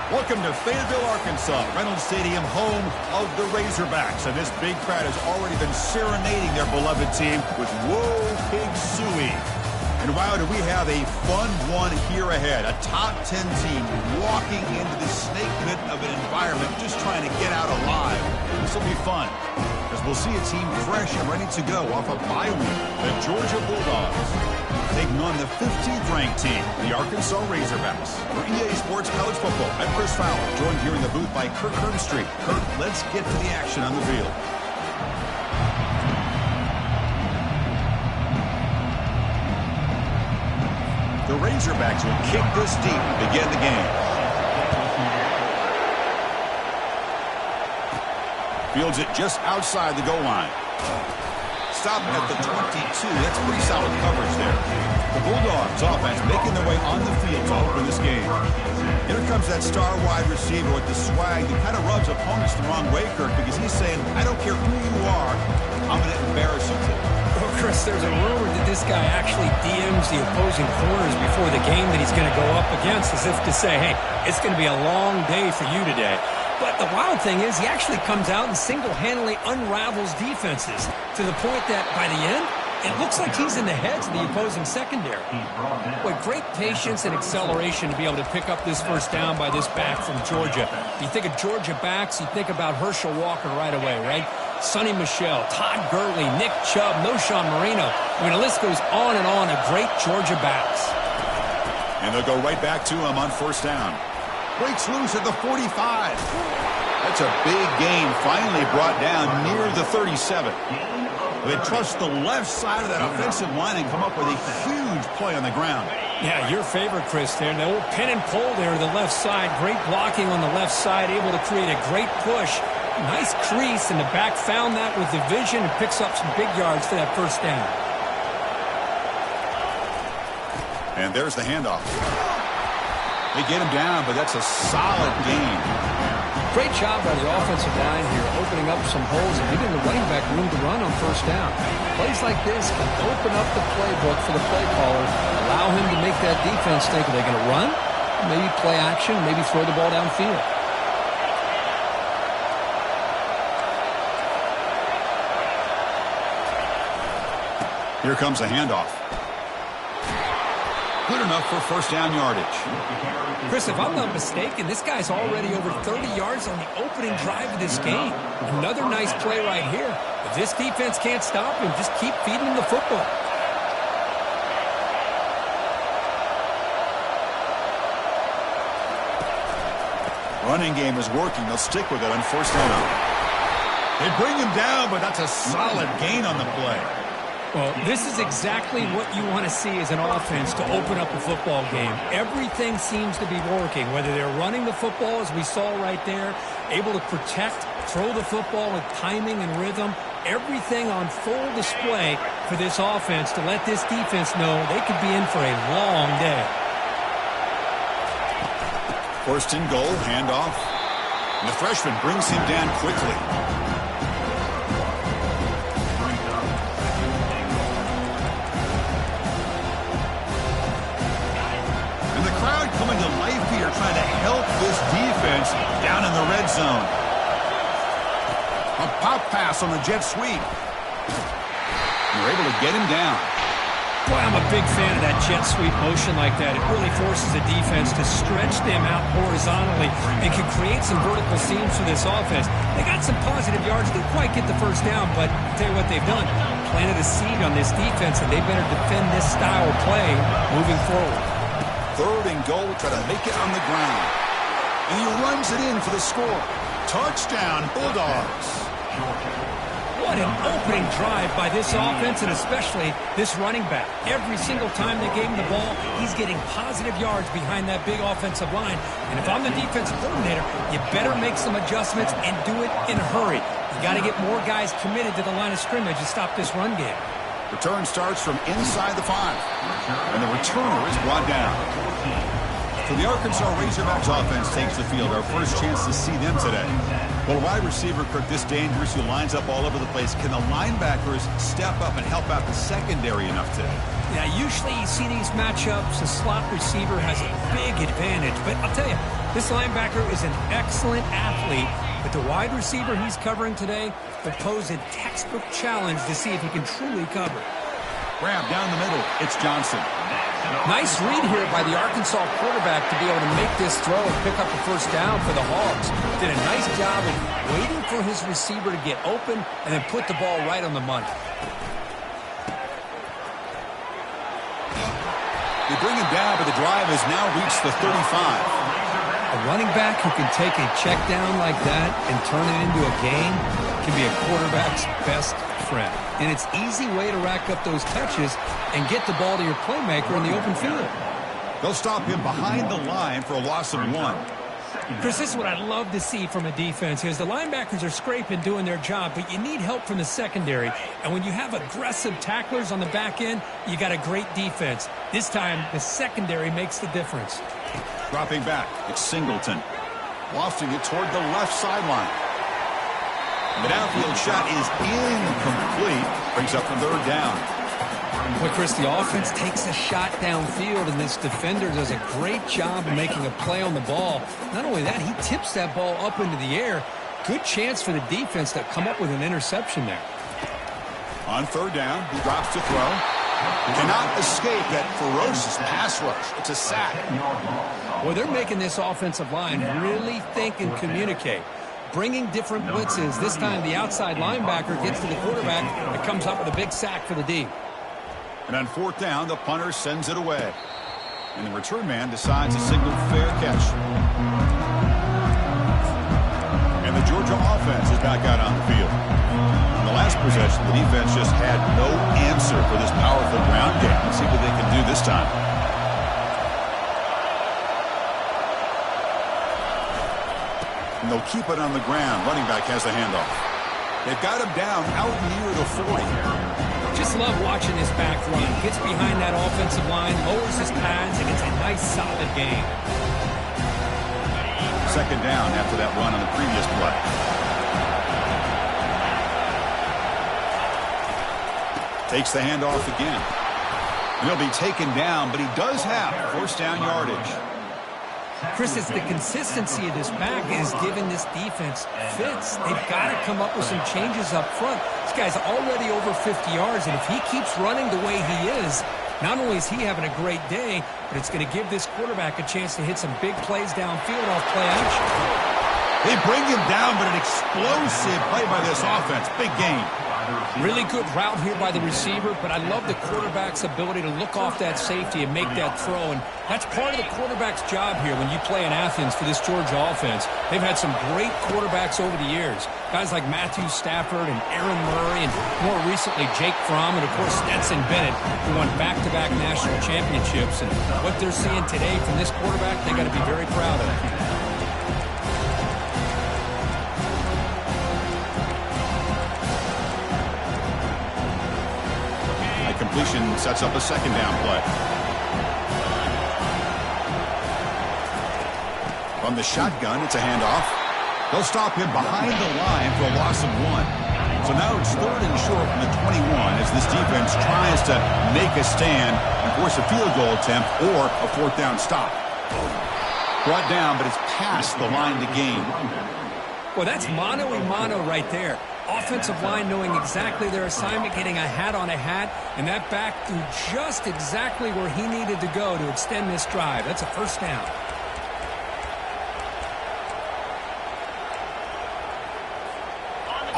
Welcome to Fayetteville, Arkansas, Reynolds Stadium, home of the Razorbacks. And this big crowd has already been serenading their beloved team with Whoa Pig Suey. And wow, do we have a fun one here ahead. A top 10 team walking into the snake pit of an environment just trying to get out alive. This will be fun, as we'll see a team fresh and ready to go off a bye week. The Georgia Bulldogs taking on the 15th ranked team, the Arkansas Razorbacks. For EA Sports College Football, I'm Chris Fowler, joined here in the booth by Kirk Herbstreit. Kirk, let's get to the action on the field. The Razorbacks will kick this deep to begin the game. Fields it just outside the goal line. Stopping at the 22. That's pretty solid coverage there. The Bulldogs offense making their way on the field to open this game. Here comes that star wide receiver with the swag that kind of rubs opponents the wrong way, Kirk, because he's saying, I don't care who you are, I'm going to embarrass you today. Well, Chris, there's a rumor that this guy actually DMs the opposing corners before the game that he's going to go up against, as if to say, hey, it's going to be a long day for you today. But the wild thing is he actually comes out and single-handedly unravels defenses to the point that by the end, it looks like he's in the heads of the opposing secondary. Boy, great patience and acceleration to be able to pick up this first down by this back from Georgia. You think of Georgia backs, you think about Herschel Walker right away, right? Sonny Michel, Todd Gurley, Nick Chubb, Noshawn Marino. I mean, the list goes on and on of great Georgia backs. And they'll go right back to him on first down. Breaks loose at the 45. That's a big gain, finally brought down near the 37. They trust the left side of that offensive line and come up with a huge play on the ground. Yeah, your favorite, Chris, there. The old pin and pull there to the left side. Great blocking on the left side, able to create a great push. Nice crease, and the back found that with the vision and picks up some big yards for that first down. And there's the handoff. They get him down, but that's a solid gain. Great job by the offensive line here, opening up some holes and giving the running back room to run on first down. Plays like this can open up the playbook for the play caller, allow him to make that defense think, are they going to run? Maybe play action, maybe throw the ball downfield. Here comes a handoff. Good enough for first down yardage. Chris, if I'm not mistaken, this guy's already over 30 yards on the opening drive of this game. Another nice play right here. If this defense can't stop him, just keep feeding him the football. Running game is working. They'll stick with it on first down. They bring him down, but that's a solid gain on the play. Well, this is exactly what you want to see as an offense to open up a football game. Everything seems to be working, whether they're running the football, as we saw right there, able to protect, throw the football with timing and rhythm, everything on full display for this offense to let this defense know they could be in for a long day. First and goal, handoff. And the freshman brings him down quickly. Coming to life here, trying to help this defense down in the red zone. A pop pass on the jet sweep. They're able to get him down. Boy, I'm a big fan of that jet sweep motion like that. It really forces the defense to stretch them out horizontally and can create some vertical seams for this offense. They got some positive yards. Didn't quite get the first down, but I'll tell you what they've done. Planted a seed on this defense, and they better defend this style of play moving forward. Third and goal, try to make it on the ground. And he runs it in for the score. Touchdown, Bulldogs. What an opening drive by this offense, and especially this running back. Every single time they gave him the ball, he's getting positive yards behind that big offensive line. And if I'm the defensive coordinator, you better make some adjustments and do it in a hurry. You got to get more guys committed to the line of scrimmage to stop this run game. Return starts from inside the 5. And the returner is brought down. So the Arkansas Razorbacks offense takes the field. Our first chance to see them today. Well, wide receiver, Kirk, this dangerous, who lines up all over the place. Can the linebackers step up and help out the secondary enough today? Yeah, usually you see these matchups, the slot receiver has a big advantage. But I'll tell you, this linebacker is an excellent athlete, but the wide receiver he's covering today will pose a textbook challenge to see if he can truly cover. Grab down the middle. It's Johnson. Nice read here by the Arkansas quarterback to be able to make this throw and pick up the first down for the Hogs. Did a nice job of waiting for his receiver to get open and then put the ball right on the money. They bring him down, but the drive has now reached the 35. A running back who can take a check down like that and turn it into a gain can be a quarterback's best friend. And it's an easy way to rack up those touches and get the ball to your playmaker in the open field. They'll stop him behind the line for a loss of 1. Chris, this is what I love to see from a defense is the linebackers are scraping, doing their job, but you need help from the secondary. And when you have aggressive tacklers on the back end, you got a great defense. This time, the secondary makes the difference. Dropping back, it's Singleton. Lofting it toward the left sideline. The downfield shot is incomplete. Brings up the 3rd down. Well, Chris, the offense takes a shot downfield, and this defender does a great job of making a play on the ball. Not only that, he tips that ball up into the air. Good chance for the defense to come up with an interception there. On 3rd down, he drops to throw. Cannot escape that ferocious pass rush. It's a sack. Well, they're making this offensive line really think and communicate. Bringing different blitzes. This time the outside linebacker gets to the quarterback and comes up with a big sack for the D. And on 4th down, the punter sends it away. And the return man decides to signal fair catch. And the Georgia offense is back out on the field. In the last possession, the defense just had no answer for this powerful ground game. Let's see what they can do this time. And they'll keep it on the ground. Running back has the handoff. They've got him down out near the 40. Just love watching this back run. Gets behind that offensive line, lowers his pads, and it's a nice, solid game. 2nd down after that run on the previous play. Takes the handoff again. And he'll be taken down, but he does have 1st down yardage. Chris, it's the consistency of this back is giving this defense fits. They've got to come up with some changes up front. This guy's already over 50 yards, and if he keeps running the way he is, not only is he having a great day, but it's going to give this quarterback a chance to hit some big plays downfield off play action. They bring him down, but an explosive play by this offense. Big game. Really good route here by the receiver, but I love the quarterback's ability to look off that safety and make that throw. And that's part of the quarterback's job here when you play in Athens for this Georgia offense. They've had some great quarterbacks over the years. Guys like Matthew Stafford and Aaron Murray and more recently Jake Fromm and, of course, Stetson Bennett, who won back-to-back national championships. And what they're seeing today from this quarterback, they got to be very proud of. Completion sets up a 2nd down play. From the shotgun, it's a handoff. They'll stop him behind the line for a loss of 1. So now it's 3rd and short from the 21 as this defense tries to make a stand and force a field goal attempt or a 4th down stop. Brought down, but it's past the line to gain. Well, that's mano-a-mano right there. Offensive line knowing exactly their assignment, getting a hat on a hat, and that back threw just exactly where he needed to go to extend this drive. That's a 1st down.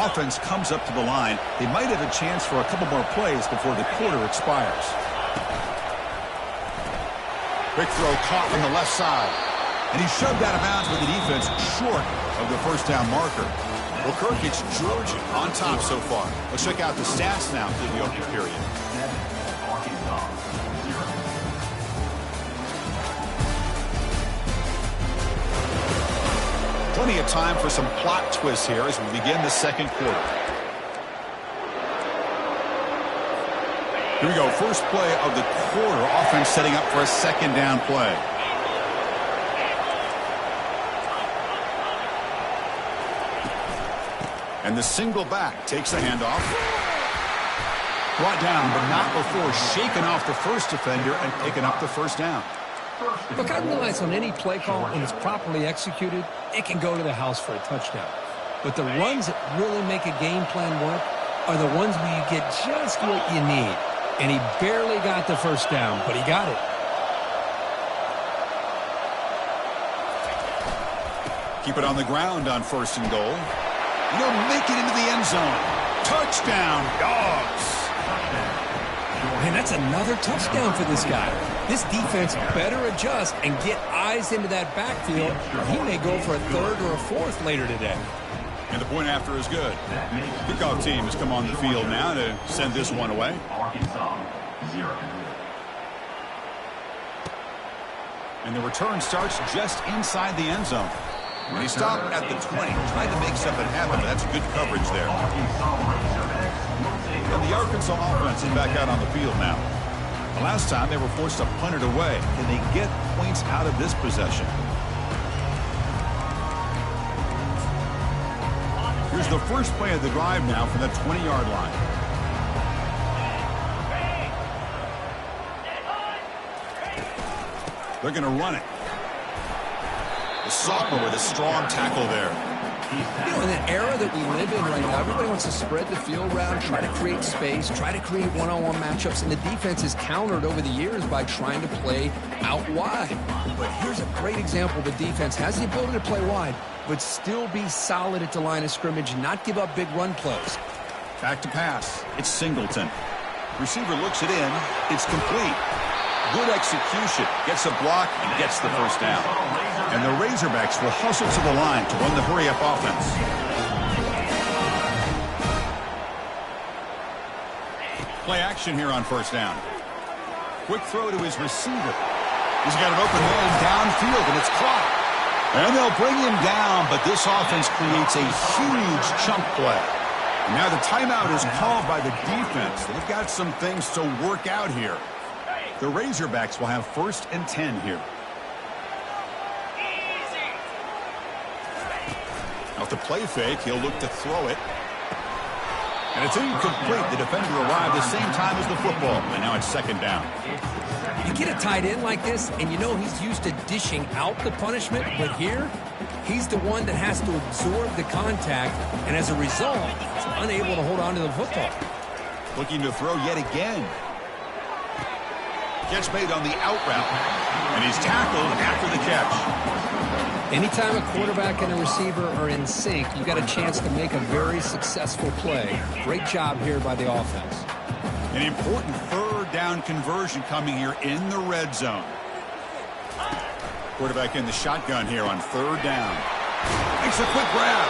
Offense comes up to the line. They might have a chance for a couple more plays before the quarter expires. Quick throw caught on the left side. And he's shoved out of bounds with the defense short of the 1st down marker. Well, Kirk, it's Georgia on top so far. Let's check out the stats now through the opening period. Plenty of time for some plot twists here as we begin the 2nd quarter. Here we go. First play of the quarter. Offense setting up for a 2nd down play. And the single back takes the handoff. Brought down, but not before shaking off the first defender and picking up the first down. Look, I realize on any play call, when it's properly executed, it can go to the house for a touchdown. But the runs that really make a game plan work are the ones where you get just what you need. And he barely got the first down, but he got it. Keep it on the ground on 1st and goal. And they'll make it into the end zone. Touchdown, Dogs. Man, that's another touchdown for this guy. This defense better adjust and get eyes into that backfield. He may go for a 3rd or a 4th later today. And the point after is good. Kickoff team has come on the field now to send this one away. And the return starts just inside the end zone. When he stopped at the 20, trying to make something happen. That's good coverage there. And the Arkansas offense is back out on the field now. The last time they were forced to punt it away. Can they get points out of this possession? Here's the first play of the drive now from the 20-yard line. They're going to run it. The sophomore with a strong tackle there. You know, in the era that we live in right now, everybody wants to spread the field around, try to create space, try to create one-on-one matchups, and the defense is countered over the years by trying to play out wide. But here's a great example. The defense has the ability to play wide, but still be solid at the line of scrimmage and not give up big run plays. Back to pass. It's Singleton. Receiver looks it in. It's complete. Good execution. Gets a block and gets the first down. And the Razorbacks will hustle to the line to run the hurry-up offense. Play action here on 1st down. Quick throw to his receiver. He's got an open man downfield, and it's caught. And they'll bring him down, but this offense creates a huge chunk play. And now the timeout is called by the defense. They've got some things to work out here. The Razorbacks will have 1st and 10 here. Off the play fake, he'll look to throw it. And it's incomplete. The defender arrived the same time as the football. And now it's 2nd down. You get a tight end like this, and you know he's used to dishing out the punishment, but here, he's the one that has to absorb the contact, and as a result, he's unable to hold on to the football. Looking to throw yet again. Catch made on the out route. And he's tackled after the catch. Anytime a quarterback and a receiver are in sync, you got a chance to make a very successful play. Great job here by the offense. An important 3rd down conversion coming here in the red zone. Quarterback in the shotgun here on 3rd down. Makes a quick grab.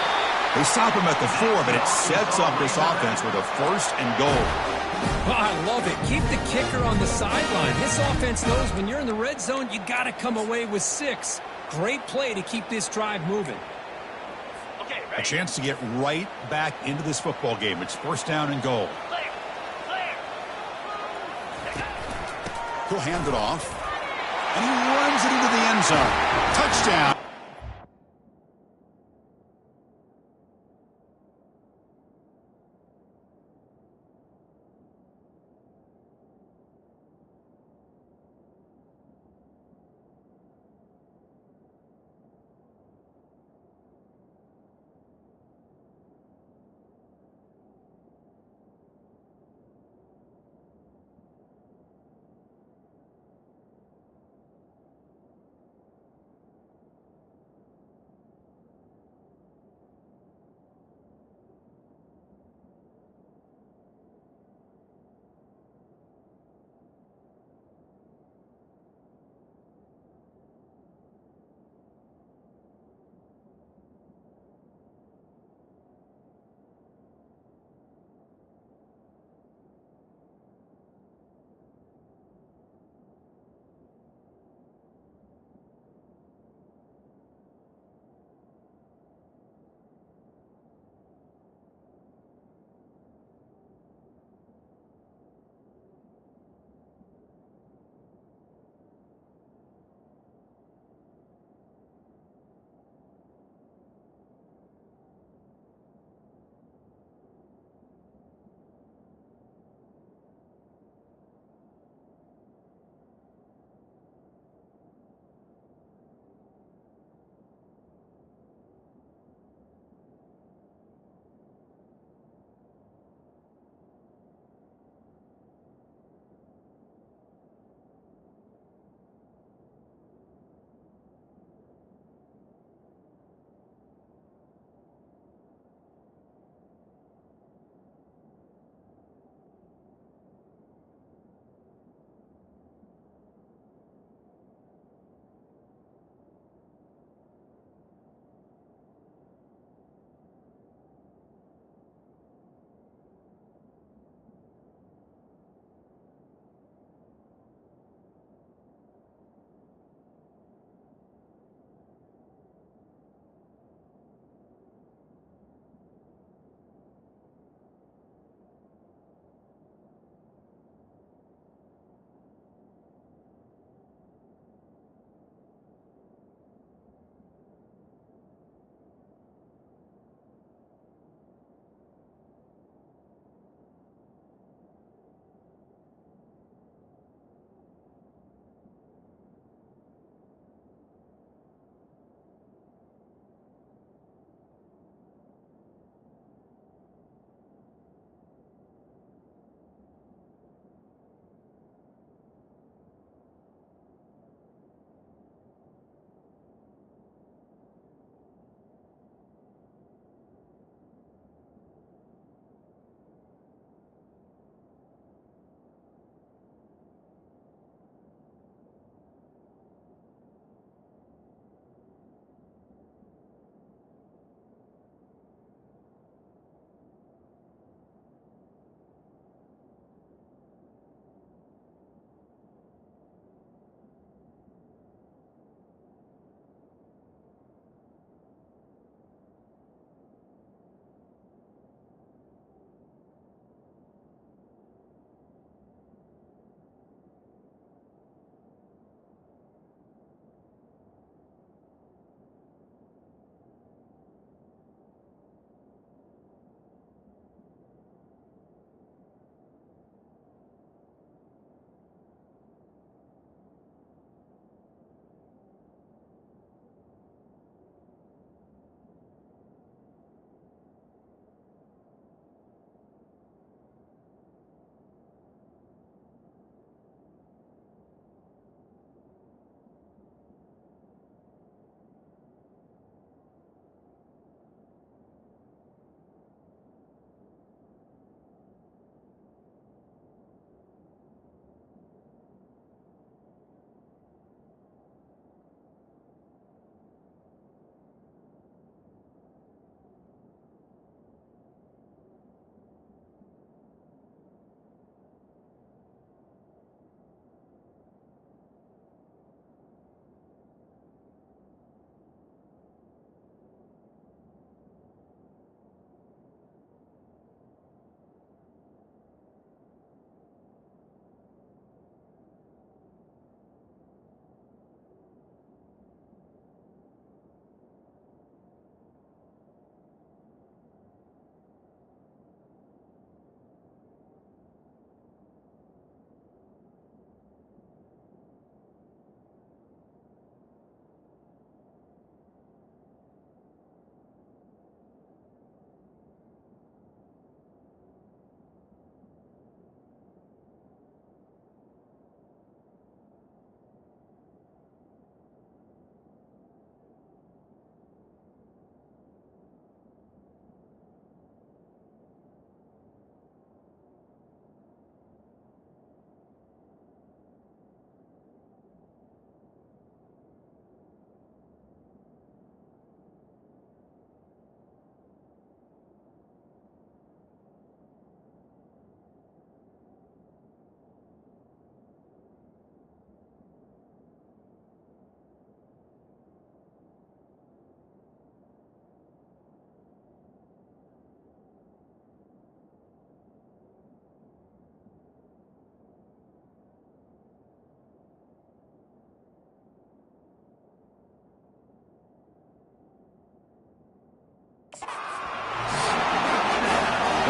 They stop him at the 4, but it sets up this offense with a 1st and goal. Oh, I love it. Keep the kicker on the sideline. This offense knows when you're in the red zone, you got to come away with 6. Great play to keep this drive moving. A chance to get right back into this football game. It's 1st down and goal. He'll hand it off. And he runs it into the end zone. Touchdown.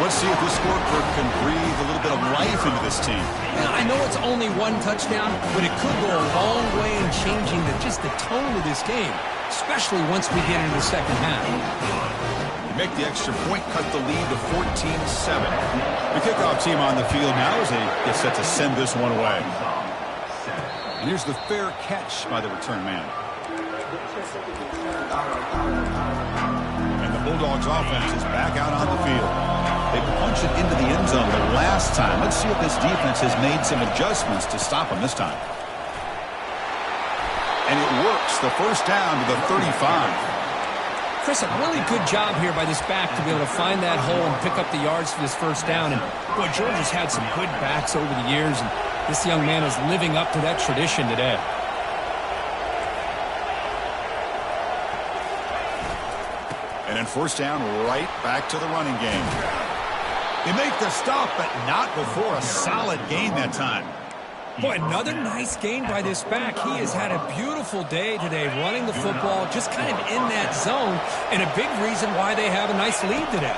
Let's see if this scoreboard can breathe a little bit of life into this team. Yeah, I know it's only one touchdown, but it could go a long way in changing just the tone of this game, especially once we get into the second half. Make the extra point, cut the lead to 14-7. The kickoff team on the field now as they get set to send this one away. And here's the fair catch by the return man. And the Bulldogs offense is back out on the field. They punched it into the end zone the last time. Let's see if this defense has made some adjustments to stop them this time. And it works. The first down to the 35. Chris, a really good job here by this back to be able to find that hole and pick up the yards for this first down. And, boy, Georgia's had some good backs over the years, and this young man is living up to that tradition today. And then first down, right back to the running game. They make the stop, but not before a solid gain that time. Boy, another nice gain by this back. He has had a beautiful day today running the football, just kind of in that zone, and a big reason why they have a nice lead today.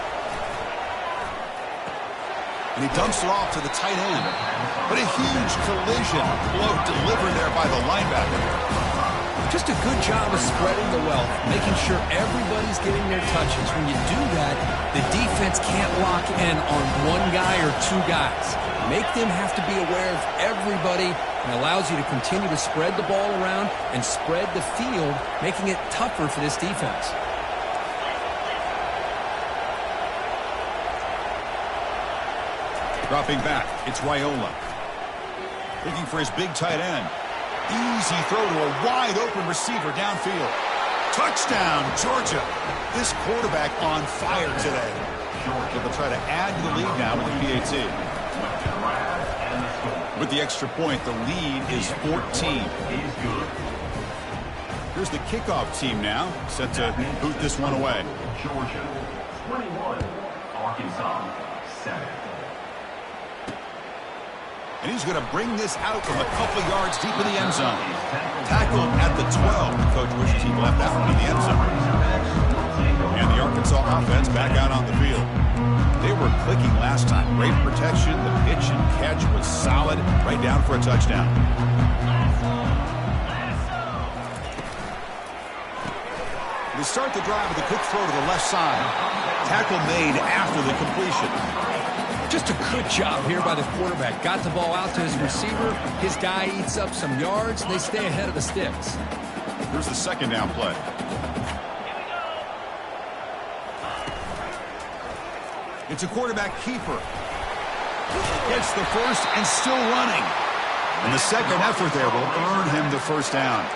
And he dumps it off to the tight end. But a huge collision blow delivered there by the linebacker. Just a good job of spreading the wealth, making sure everybody's getting their touches. When you do that, the defense can't lock in on one guy or two guys. Make them have to be aware of everybody, and allows you to continue to spread the ball around and spread the field, making it tougher for this defense. Dropping back, it's Raiola. Looking for his big tight end. Easy throw to a wide-open receiver downfield. Touchdown, Georgia. This quarterback on fire today. They'll try to add to the lead now with the PAT. With the extra point, the lead is 14. Here's the kickoff team now, set to boot this one away. Georgia 21, Arkansas 7. And he's going to bring this out from a couple of yards deep in the end zone. Tackled at the 12. The coach wishes he left that one in the end zone. And the Arkansas offense back out on the field. They were clicking last time. Great protection. The pitch and catch was solid. Right down for a touchdown. They start the drive with a quick throw to the left side. Tackle made after the completion. Just a good job here by the quarterback. Got the ball out to his receiver. His guy eats up some yards, and they stay ahead of the sticks. Here's the second down play. It's a quarterback keeper. Gets the first and still running. And the second effort there will earn him the first down.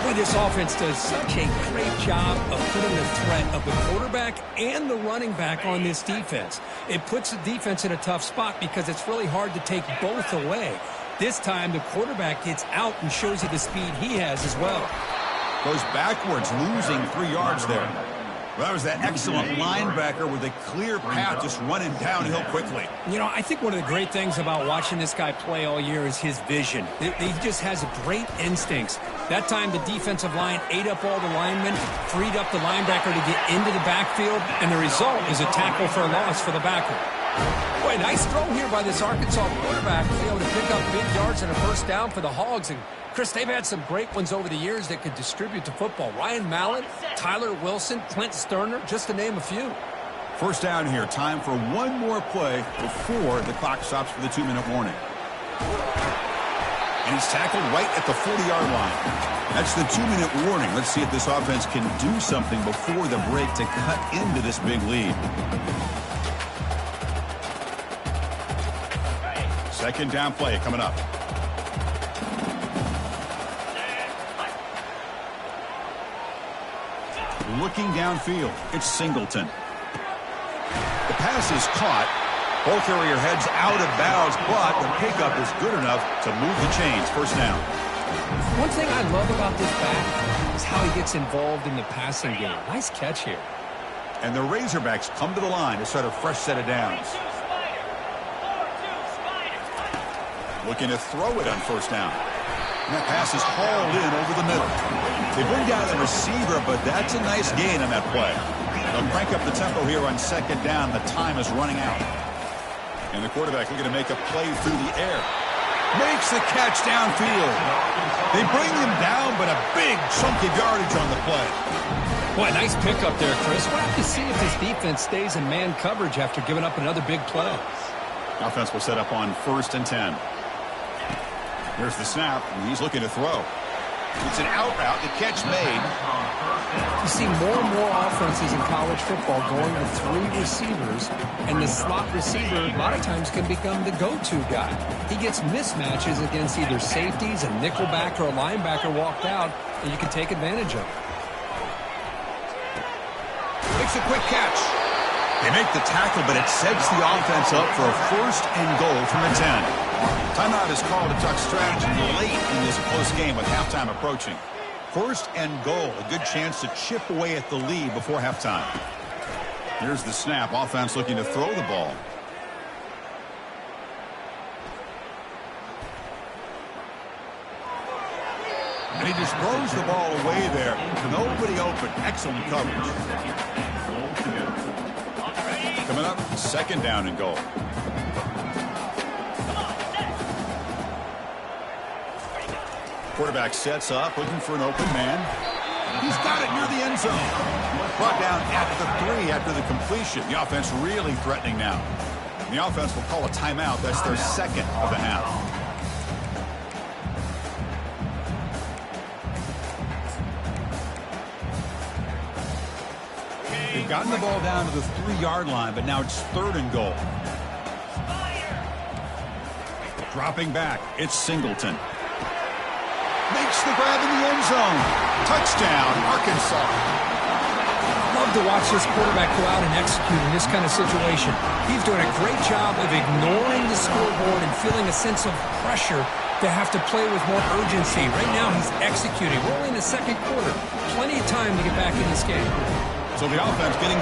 Boy, this offense does such a great job of putting the threat of the quarterback and the running back on this defense. It puts the defense in a tough spot because it's really hard to take both away. This time, the quarterback gets out and shows you the speed he has as well. Goes backwards, losing 3 yards there. Well, that was that excellent linebacker with a clear path just running downhill quickly. You know, I think one of the great things about watching this guy play all year is his vision. He just has great instincts. That time, the defensive line ate up all the linemen, freed up the linebacker to get into the backfield, and the result is a tackle for a loss for the backer. Boy, nice throw here by this Arkansas quarterback to be able to pick up big yards and a first down for the Hogs. And Chris, they've had some great ones over the years that could distribute the football. Ryan Mallett, Tyler Wilson, Clint Sterner, just to name a few. First down here. Time for one more play before the clock stops for the 2-minute warning. And he's tackled right at the 40-yard line. That's the 2-minute warning. Let's see if this offense can do something before the break to cut into this big lead. Second down play coming up. Looking downfield, it's Singleton. The pass is caught. Ball carrier heads out of bounds, but the pickup is good enough to move the chains. First down. One thing I love about this back is how he gets involved in the passing game. Nice catch here. And the Razorbacks come to the line to start a fresh set of downs. Looking to throw it on first down. And that pass is hauled in over the middle. They bring down the receiver, but that's a nice gain on that play. They'll crank up the tempo here on second down. The time is running out. And the quarterback looking to make a play through the air. Makes the catch downfield. They bring him down, but a big chunk of yardage on the play. Boy, nice pickup there, Chris. We'll have to see if this defense stays in man coverage after giving up another big play. Offense will set up on 1st and 10. Here's the snap, and he's looking to throw. It's an out route. The catch made. You see more and more offenses in college football going with 3 receivers, and the slot receiver a lot of times can become the go-to guy. He gets mismatches against either safeties, a nickelback, or a linebacker walked out, and you can take advantage of it. Makes a quick catch. They make the tackle, but it sets the offense up for a 1st and goal from the 10. Timeout is called to talk strategy late in this close game with halftime approaching. 1st and goal, a good chance to chip away at the lead before halftime. Here's the snap. Offense looking to throw the ball. And he just throws the ball away there. Nobody open. Excellent coverage. Coming up, 2nd down and goal. Quarterback sets up, looking for an open man. He's got it near the end zone. Brought down at the 3 after the completion. The offense really threatening now. And the offense will call a timeout. That's their 2nd of the half. They've gotten the ball down to the 3-yard line, but now it's 3rd and goal. Dropping back, it's Singleton. Makes the grab in the end zone. Touchdown, Arkansas. Love to watch this quarterback go out and execute in this kind of situation. He's doing a great job of ignoring the scoreboard and feeling a sense of pressure to have to play with more urgency. Right now, he's executing. We're only in the 2nd quarter. Plenty of time to get back in this game. So the offense getting...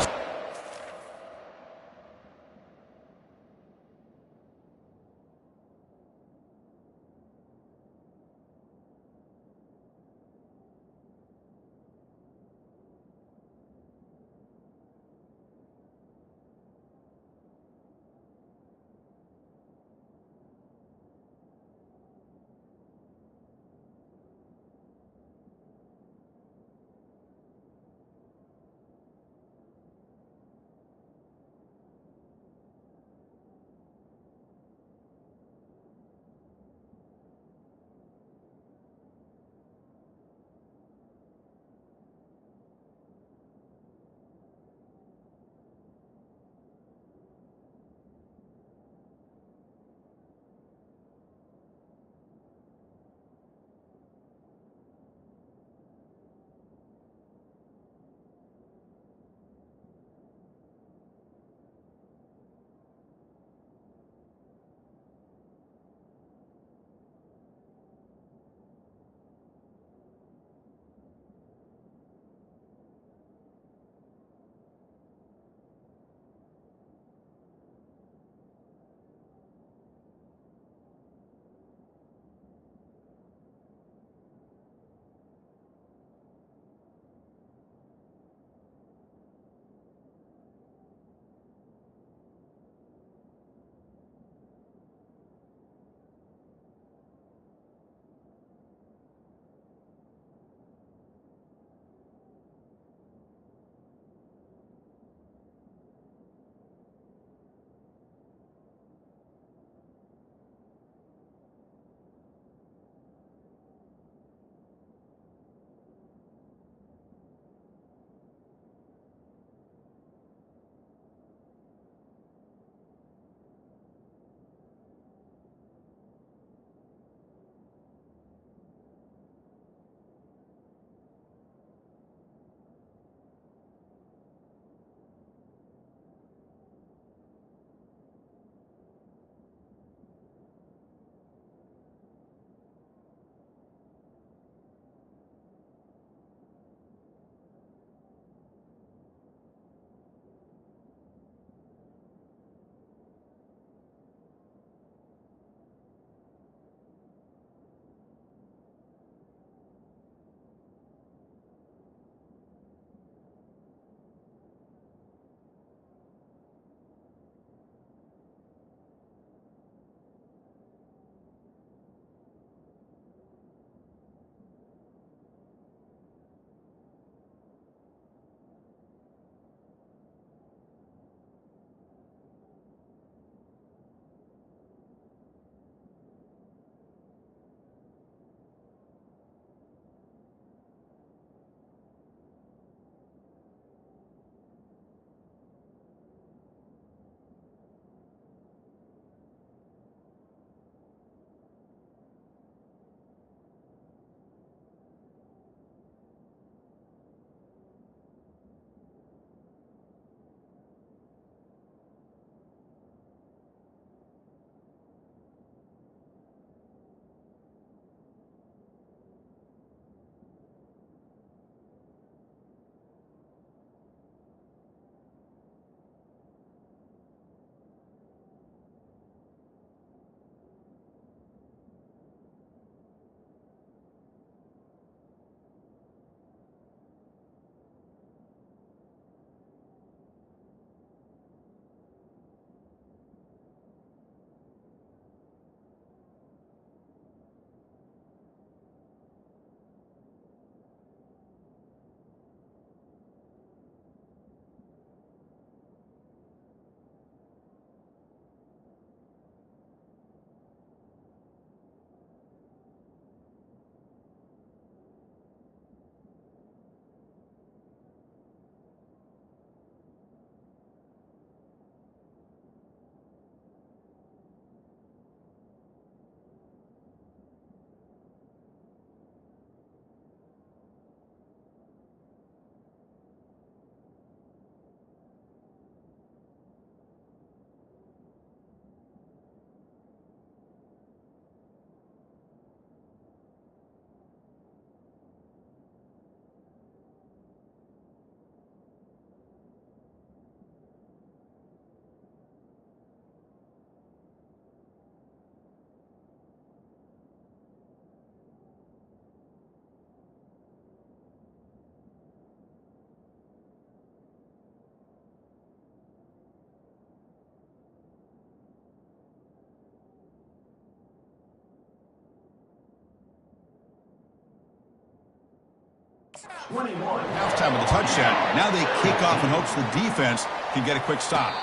21. Halftime with a touchdown. Now they kick off in hopes the defense can get a quick stop.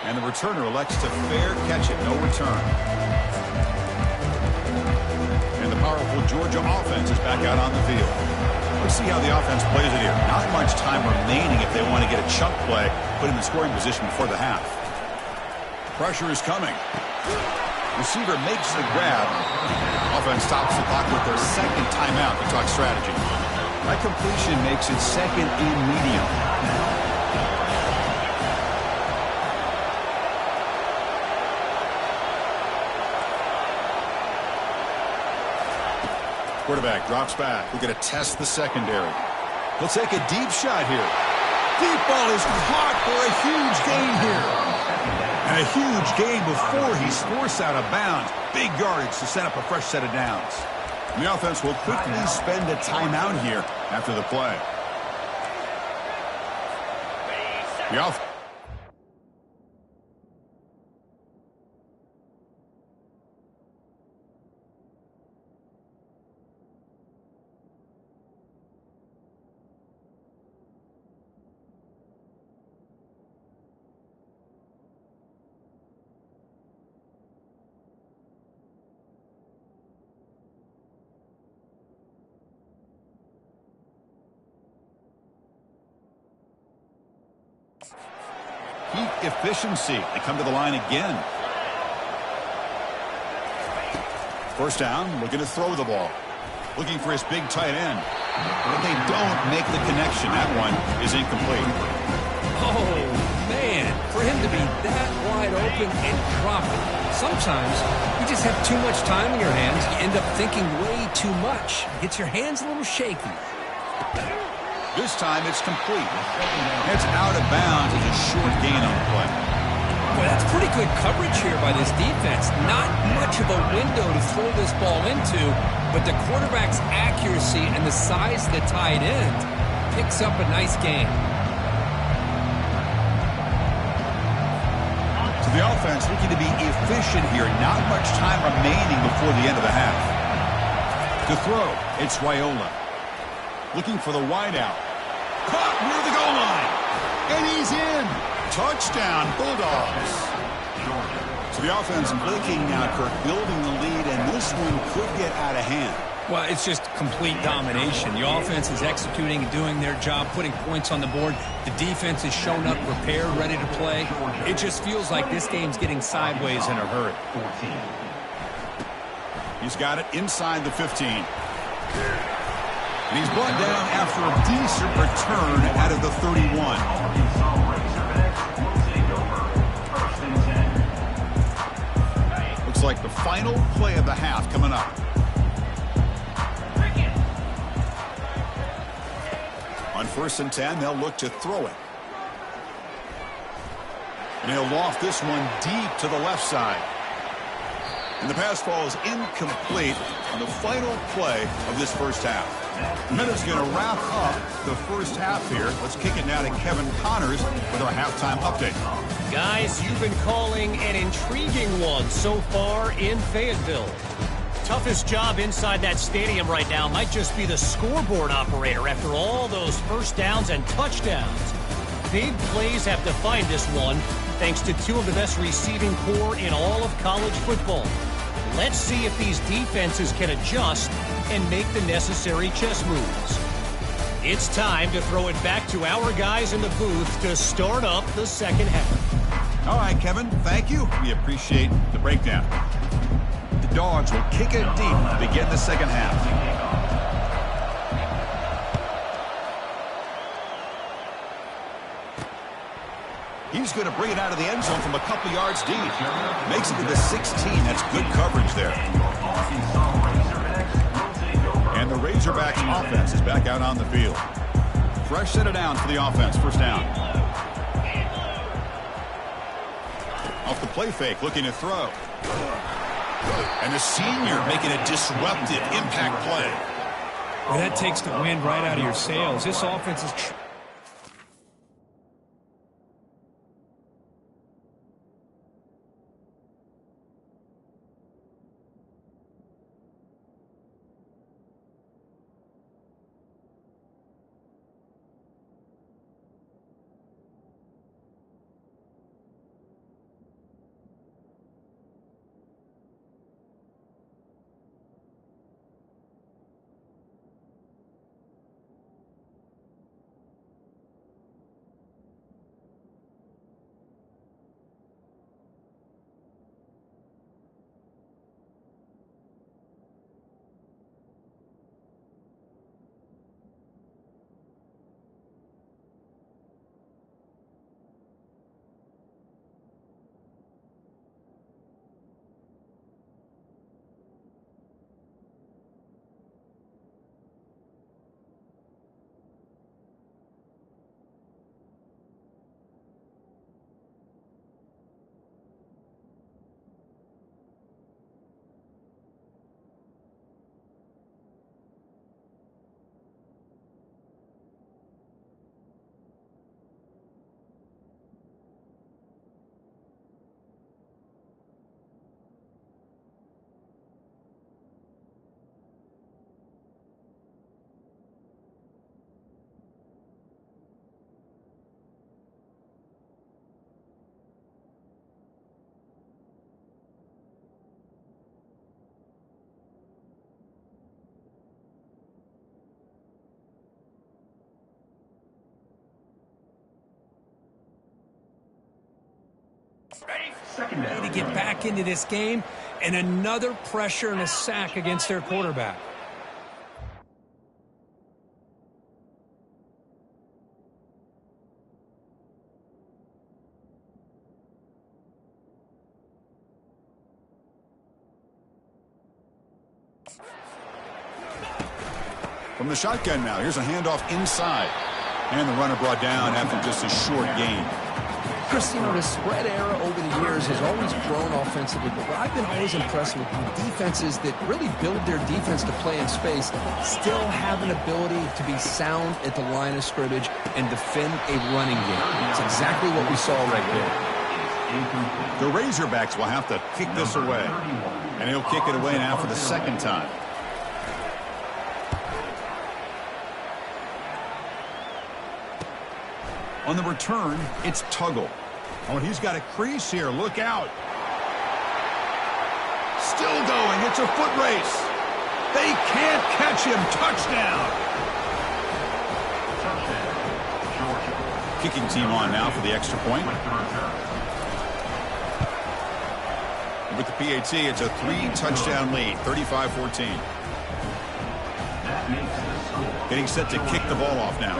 And the returner elects to fair catch it. No return. And the powerful Georgia offense is back out on the field. Let's see how the offense plays it here. Not much time remaining if they want to get a chunk play, put in the scoring position before the half. Pressure is coming. Receiver makes the grab. Offense stops the clock with their second timeout to talk strategy. That completion makes it second and medium. Quarterback drops back. We're going to test the secondary. He'll take a deep shot here. Deep ball is caught for a huge gain here. And a huge gain before he's forced out of bounds. Big yardage to set up a fresh set of downs. And the offense will quickly spend a timeout here after the play. The offense. Peak efficiency. They come to the line again. First down, looking to throw the ball. Looking for his big tight end. But they don't make the connection. That one is incomplete. Oh, man. For him to be that wide open and drop it. Sometimes you just have too much time in your hands. You end up thinking way too much. Gets your hands a little shaky. This time it's complete. It's out of bounds. It's a short gain on the play. Boy, that's pretty good coverage here by this defense. Not much of a window to throw this ball into, but the quarterback's accuracy and the size of the tight end picks up a nice gain. So the offense looking to be efficient here. Not much time remaining before the end of the half. To throw, it's Raiola. Looking for the wideout. Caught near the goal line. And he's in. Touchdown, Bulldogs. So the offense blinking now, Kirk, building the lead, and this one could get out of hand. Well, it's just complete domination. The offense is executing and doing their job, putting points on the board. The defense is shown up, prepared, ready to play. It just feels like this game's getting sideways in a hurry. He's got it inside the 15. And he's brought down after a decent return out of the 31. Looks like the final play of the half coming up. On 1st and 10, they'll look to throw it. And he'll loft this one deep to the left side. And the pass ball is incomplete on the final play of this first half. Minutes going to wrap up the first half here. Let's kick it now to Kevin Connors with our halftime update. Guys, you've been calling an intriguing one so far in Fayetteville. Toughest job inside that stadium right now might just be the scoreboard operator after all those first downs and touchdowns. Big plays have defined this one thanks to two of the best receiving core in all of college football. Let's see if these defenses can adjust and make the necessary chess moves. It's time to throw it back to our guys in the booth to start up the second half. All right, Kevin, thank you. We appreciate the breakdown. The Dogs will kick it deep to begin the second half. He's going to bring it out of the end zone from a couple yards deep. Makes it to the 16. That's good coverage there. And the Razorbacks offense is back out on the field. Fresh set of downs for the offense. First down. Off the play fake, looking to throw. And the senior making a disruptive impact play. Well, that takes the wind right out of your sails. This offense is... Second down. To get back into this game, and another pressure and a sack against their quarterback. From the shotgun now, here's a handoff inside. And the runner brought down after just a short gain. Chris, you know, the spread era over the years has always grown offensively, but what I've been always impressed with defenses that really build their defense to play in space still have an ability to be sound at the line of scrimmage and defend a running game. It's exactly what we saw right there. The Razorbacks will have to kick this away. And he'll kick it away now for the second time. On the return, it's Tuggle. Oh, and he's got a crease here. Look out. Still going. It's a foot race. They can't catch him. Touchdown. Kicking team on now for the extra point. With the PAT, it's a 3-touchdown lead, 35-14. Getting set to kick the ball off now.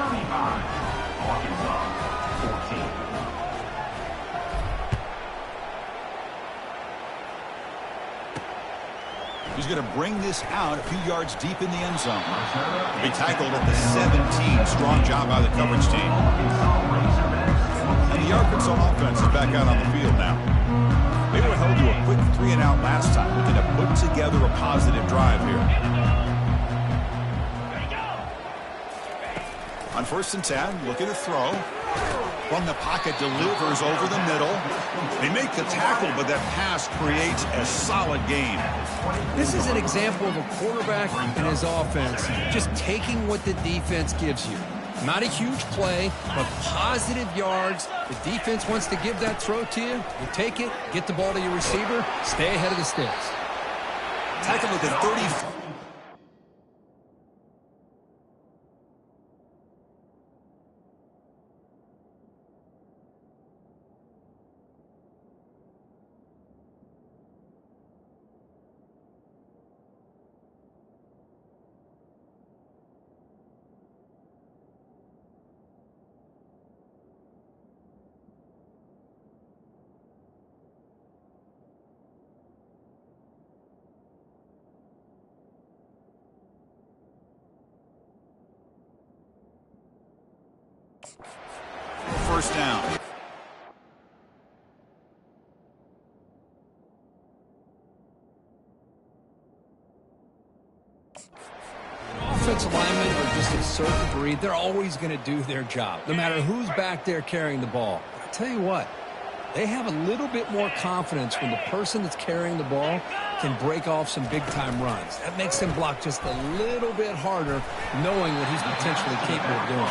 He's going to bring this out a few yards deep in the end zone. He'll be tackled at the 17. Strong job by the coverage team. And the Arkansas offense is back out on the field now. They were held to a quick 3-and-out last time, looking to put together a positive drive here. On 1st and 10, looking to throw. From the pocket, delivers over the middle. They make the tackle, but that pass creates a solid gain. This is an example of a quarterback and his offense just taking what the defense gives you. Not a huge play, but positive yards. The defense wants to give that throw to you. You take it, get the ball to your receiver, stay ahead of the sticks. Tackle at the 30. First down. Offensive linemen are just a certain breed. They're always going to do their job, no matter who's back there carrying the ball. I'll tell you what, they have a little bit more confidence when the person that's carrying the ball can break off some big-time runs. That makes them block just a little bit harder, knowing what he's potentially capable of doing.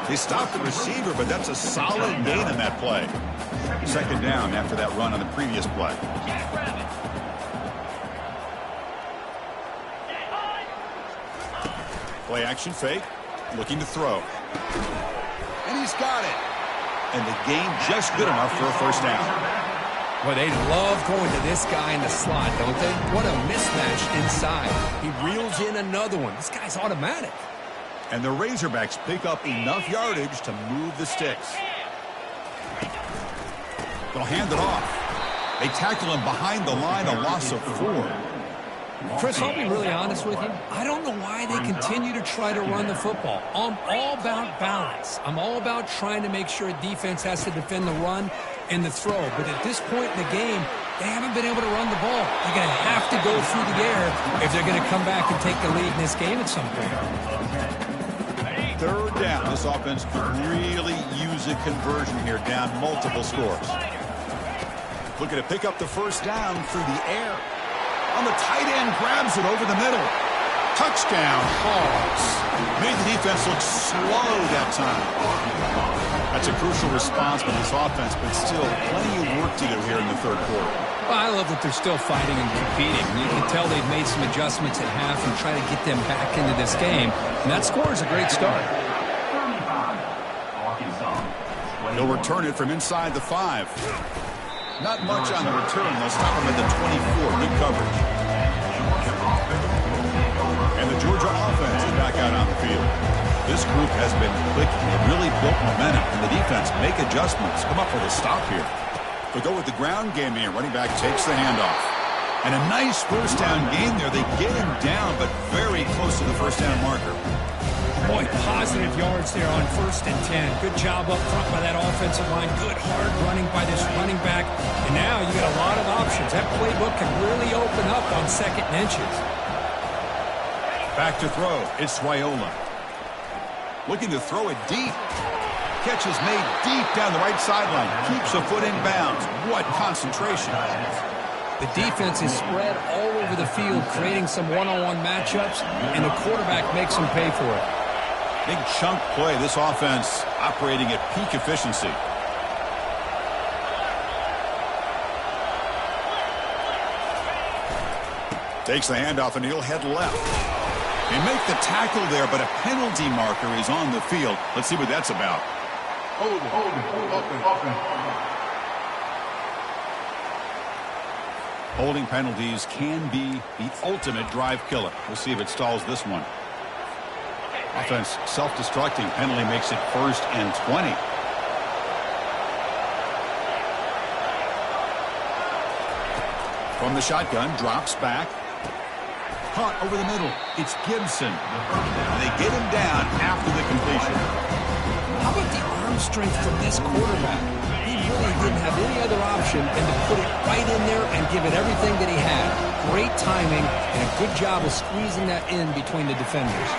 They stopped the receiver, but that's a solid gain on that play. Second down after that run on the previous play. Play action fake, looking to throw. And he's got it. And the gain just good enough for a first down. Well, they love going to this guy in the slot, don't they? What a mismatch inside. He reels in another one. This guy's automatic. And the Razorbacks pick up enough yardage to move the sticks. They'll hand it off. They tackle him behind the line, a loss of 4. Chris, I'll be really honest with you. I don't know why they continue to try to run the football. I'm all about balance. I'm all about trying to make sure a defense has to defend the run and the throw. But at this point in the game, they haven't been able to run the ball. They're going to have to go through the air if they're going to come back and take the lead in this game at some point. Third down. This offense could really use a conversion here, down multiple scores. Looking to pick up the first down through the air. On the tight end, grabs it over the middle. Touchdown, Hogs. Made the defense look slow that time. That's a crucial response by this offense, but still plenty of work to do here in the third quarter. Well, I love that they're still fighting and competing. You can tell they've made some adjustments at half and try to get them back into this game. And that score is a great start. He'll return it from inside the 5. Not much on the return. They'll stop him at the 24. Good coverage. And the Georgia offense is back out on the field. This group has been clicking. They've really built momentum. And the defense make adjustments. Come up with a stop here. They'll go with the ground game here. Running back takes the handoff. And a nice first down gain there. They get him down, but very close to the first down marker. Boy, positive yards there on 1st and 10. Good job up front by that offensive line. Good hard running by this running back. And now you got a lot of options. That playbook can really open up on 2nd and inches. Back to throw. It's Swiola. Looking to throw it deep. Catch is made deep down the right sideline. Keeps a foot in bounds. What concentration. The defense is spread all over the field, creating some one-on-one matchups, and the quarterback makes them pay for it. Big chunk play. This offense operating at peak efficiency. Takes the handoff, and he'll head left. They make the tackle there, but a penalty marker is on the field. Let's see what that's about. Holding penalties can be the ultimate drive killer. We'll see if it stalls this one. Offense self-destructing. Penalty makes it 1st and 20. From the shotgun, drops back. Caught over the middle. It's Gibson. And they get him down after the completion. How about the arm strength from this quarterback? He really didn't have any other option than to put it right in there and give it everything that he had. Great timing and a good job of squeezing that in between the defenders.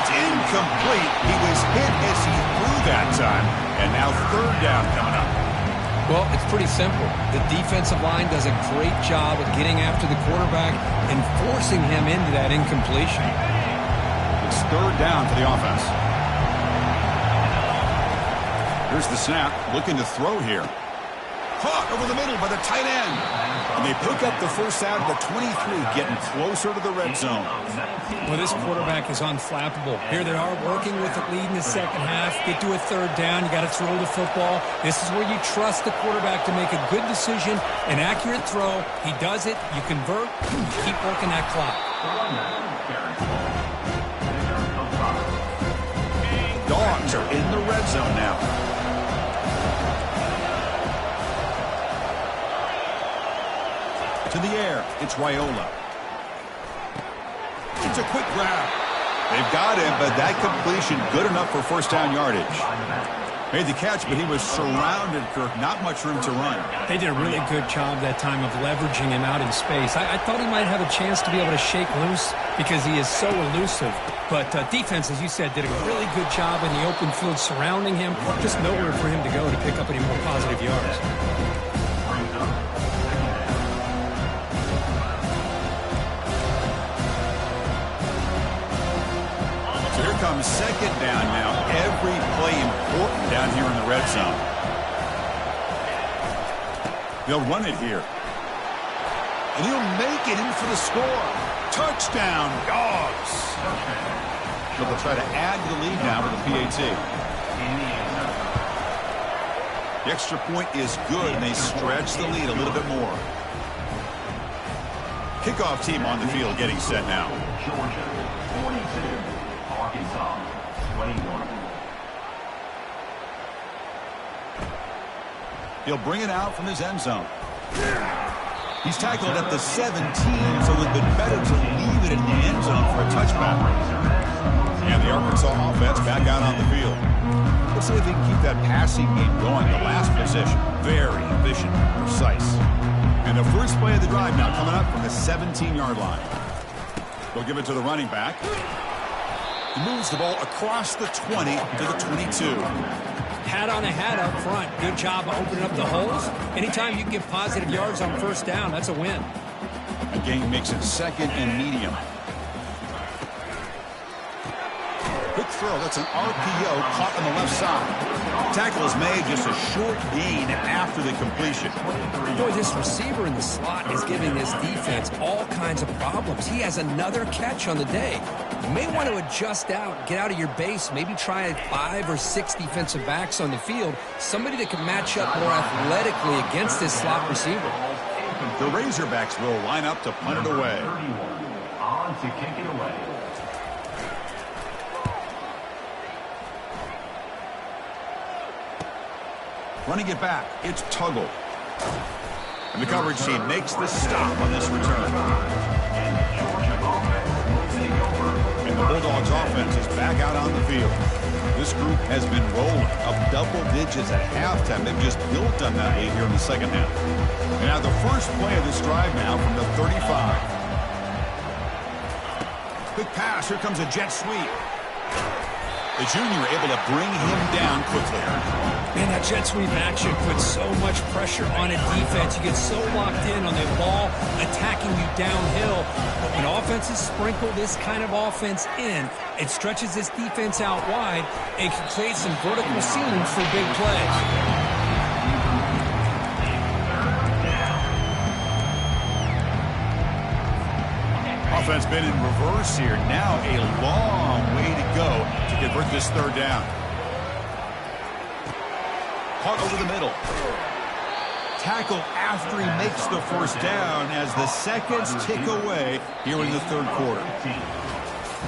It's incomplete. He was hit as he threw that time. And now 3rd down coming up. Well, it's pretty simple. The defensive line does a great job of getting after the quarterback and forcing him into that incompletion. It's 3rd down for the offense. Here's the snap. Looking to throw here. Caught over the middle by the tight end. And they pick up the first out of the 23, getting closer to the red zone. Well, this quarterback is unflappable. Here they are working with the lead in the second half. Get to a 3rd down. You got to throw the football. This is where you trust the quarterback to make a good decision, an accurate throw. He does it. You convert. You keep working that clock. Dogs are in the red zone now. To the air, it's Raiola. It's a quick grab. They've got him, but that completion good enough for 1st down yardage. Made the catch, but he was surrounded, Kirk. Not much room to run. They did a really good job that time of leveraging him out in space. I thought he might have a chance to be able to shake loose because he is so elusive. But defense, as you said, did a really good job in the open field surrounding him. Just nowhere for him to go to pick up any more positive yards. Here comes 2nd down now. Every play important down here in the red zone. They'll run it here. And he'll make it in for the score. Touchdown, Dogs. So they'll try to add to the lead now with the PAT. The extra point is good, and they stretch the lead a little bit more. Kickoff team on the field getting set now. Georgia, 42. Arkansas, 21. He'll bring it out from his end zone. He's tackled at the 17, so it would have been better to leave it in the end zone for a touchback. And the Arkansas offense back out on the field. Let's see if he can keep that passing game going. The last possession, very efficient, precise. And the first play of the drive now coming up from the 17-yard line. They'll give it to the running back. He moves the ball across the 20 to the 22. Hat on a hat up front. Good job of opening up the holes. Anytime you can get positive yards on 1st down, that's a win. The game makes it 2nd and medium. Quick throw. That's an RPO caught on the left side. Tackle is made, just a short gain after the completion. Boy, this receiver in the slot is giving this defense all kinds of problems. He has another catch on the day. You may want to adjust out, get out of your base, maybe try 5 or 6 defensive backs on the field, somebody that can match up more athletically against this slot receiver. The Razorbacks will line up to punt it away. 31 on to kick it away. Running it back, it's Tuggle. And the coverage team makes the stop on this return. And the Bulldogs offense is back out on the field. This group has been rolling up double digits at halftime. They've just built on that lead here in the second half. And now the first play of this drive now from the 35. Quick pass, here comes a jet sweep. The junior able to bring him down quickly. Man, that jet sweep action puts so much pressure on a defense. You get so locked in on the ball attacking you downhill. But when offenses sprinkle this kind of offense in, it stretches this defense out wide and can create some vertical ceilings for big plays. Offense been in reverse here. Now a long way to go to convert this third down. Caught over the middle. Tackle after he makes the first down as the seconds tick away here in the third quarter.